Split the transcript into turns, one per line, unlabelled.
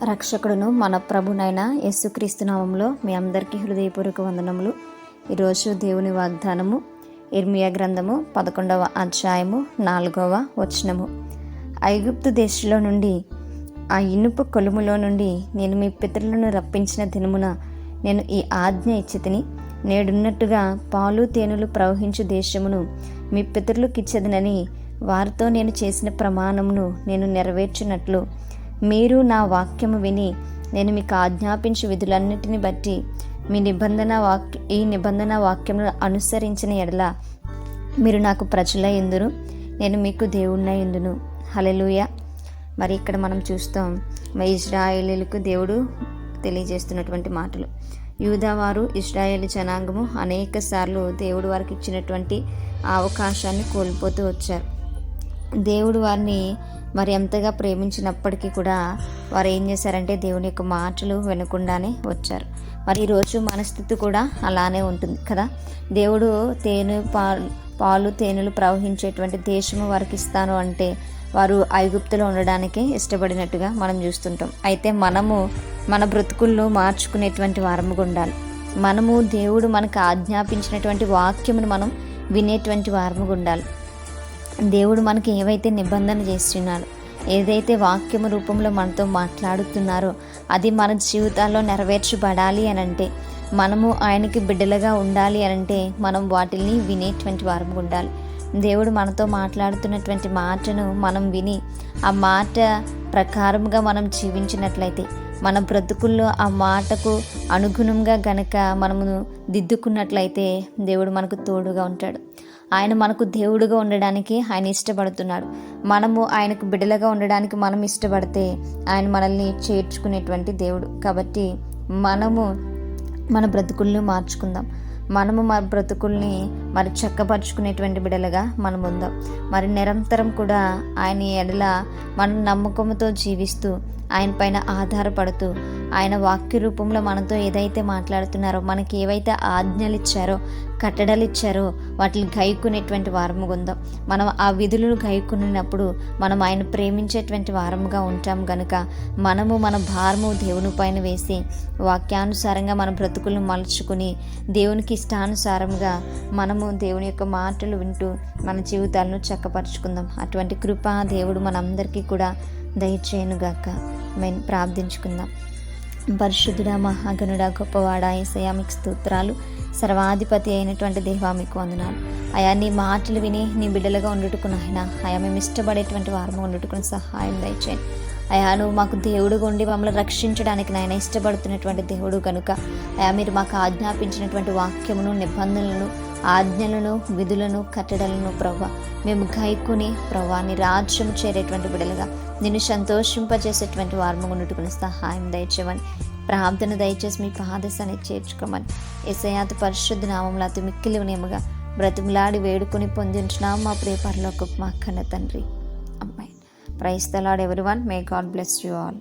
రక్షకుడును మన ప్రభునైన యేసుక్రీస్తు నామములో మీ అందరికీ హృదయపూర్వక వందనములు. ఈరోజు దేవుని వాగ్దానము ఇర్మియా గ్రంథము 11వ అధ్యాయము 4వ వచనము. ఐగుప్తు దేశంలో నుండి ఆ ఇనుప కొలుములో నుండి నేను మీ పితరులను రప్పించిన దినమున నేను ఈ ఆజ్ఞ ఇచ్చితిని. నేడున్నట్టుగా పాలు తేనెలు ప్రవహించు దేశమును మీ పితరులకిచ్చేదనని వారితో నేను చేసిన ప్రమాణమును నేను నెరవేర్చినట్లు మీరు నా వాక్యము విని నేను మీకు ఆజ్ఞాపించే విధులన్నిటిని బట్టి ఈ నిబంధన వాక్యమును అనుసరించిన ఎడల మీరు నాకు ప్రజలై యుందురు, నేను మీకు దేవుణ్ణై యుందును. హల్లెలూయా. మరి ఇక్కడ మనం చూస్తాం ఇశ్రాయేలీలకు దేవుడు తెలియజేస్తున్నటువంటి మాటలు. యూదావారు ఇశ్రాయేలు జనాంగము అనేక సార్లు దేవుడు వారికి ఇచ్చినటువంటి అవకాశాన్ని కోల్పోతూ వచ్చారు. దేవుడు వారిని మరి ఎంతగా ప్రేమించినప్పటికీ కూడా వారు ఏం చేశారంటే దేవుని యొక్క మాటలు వినకుండానే వచ్చారు. మరి ఈరోజు మన స్థితి కూడా అలానే ఉంటుంది కదా. దేవుడు పాలు తేనెలు ప్రవహించేటువంటి దేశము వారికి ఇస్తాను అంటే వారు ఐగుప్తులో ఉండడానికే ఇష్టపడినట్టుగా మనం చూస్తుంటాం. అయితే మనము మన బ్రతుకుల్లో మార్చుకునేటువంటి వారముగా ఉండాలి. మనము దేవుడు మనకు ఆజ్ఞాపించినటువంటి వాక్యమును మనం వినేటువంటి వారముగా ఉండాలి. దేవుడు మనకి ఏవైతే నిబంధన చేస్తున్నాడో, ఏదైతే వాక్యము రూపంలో మనతో మాట్లాడుతున్నారో అది మన జీవితాల్లో నెరవేర్చబడాలి అని అంటే, మనము ఆయనకి బిడ్డలుగా ఉండాలి అని అంటే మనం వాటిని వినేటువంటి వారము ఉండాలి. దేవుడు మనతో మాట్లాడుతున్నటువంటి మాటను మనం విని ఆ మాట ప్రకారముగా మనం జీవించినట్లయితే, మన బ్రతుకుల్లో ఆ మాటకు అనుగుణంగా గనక మనము దిద్దుకున్నట్లయితే దేవుడు మనకు తోడుగా ఉంటాడు. ఆయన మనకు దేవుడుగా ఉండడానికి ఆయన ఇష్టపడుతున్నాడు. మనము ఆయనకు బిడ్డలుగా ఉండడానికి మనం ఇష్టపడితే ఆయన మనల్ని చేర్చుకునేటువంటి దేవుడు. కాబట్టి మనము మన బ్రతుకుల్ని మార్చుకుందాం. మనము మన బ్రతుకుల్ని మరి చక్కపరుచుకునేటువంటి బిడ్డలుగా మనం ఉందాం. మరి నిరంతరం కూడా ఆయన ఎడల మన నమ్మకంతో జీవిస్తూ ఆయన పైన ఆధారపడుతూ ఆయన వాక్య రూపంలో మనతో ఏదైతే మాట్లాడుతున్నారో, మనకి ఏవైతే ఆజ్ఞలు ఇచ్చారో, కట్టడలు ఇచ్చారో వాటిని గైకునేటువంటి వారముగా ఉందాం. మనం ఆ విధులను గైకున్నప్పుడు మనం ఆయన ప్రేమించేటువంటి వారముగా ఉంటాం గనుక మనము మన భారము దేవుని పైన వేసి వాక్యానుసారంగా మన బ్రతుకులను మలుచుకుని దేవునికి ఇష్టానుసారంగా మనము దేవుని యొక్క మాటలు వింటూ మన జీవితాలను చక్కపరుచుకుందాం. అటువంటి కృప దేవుడు మనందరికీ కూడా దయచేయనుగాక. మేము ప్రార్థించుకుందాం. పరిశుద్ధుడా, మహాగణుడా, గొప్పవాడా, యేసయ్యా మీకు స్తోత్రాలు. సర్వాధిపతి అయినటువంటి దేవా మీకు వందనాలు. అయా నీ మాటలు విని నీ బిడ్డలుగా ఉండుటకు నాయనా, అయా మేము ఇష్టపడేటువంటి వారము ఉండుటకుని సహాయం దయచేయండి. అయా నువ్వు మాకు దేవుడుగా ఉండి మమ్మల్ని రక్షించడానికి నాయన ఇష్టపడుతున్నటువంటి దేవుడు కనుక అయా మీరు మాకు ఆజ్ఞాపించినటువంటి వాక్యమును, నిబంధనలను, ఆజ్ఞలను, విధులను, కట్టడలను ప్రభా మేము గైకుని ప్రభా నీ రాజ్యము చేరేటువంటి బిడ్డలుగా నిన్ను సంతోషింపజేసేటువంటి వారము ఉండుటకుని సహాయం దయచేయమని ప్రార్థన దయచేసి మీ పాదశాన్ని చేర్చుకోమని యేసయ్య పరిశుద్ధ నామములో అతి మిక్కిలి నేముగా బ్రతిమలాడి వేడుకొని పొందించున్నాము మా ప్రియ పరలోకపు మా కన్న తండ్రి. అమ్మాయి praise the Lord everyone. May God bless you all.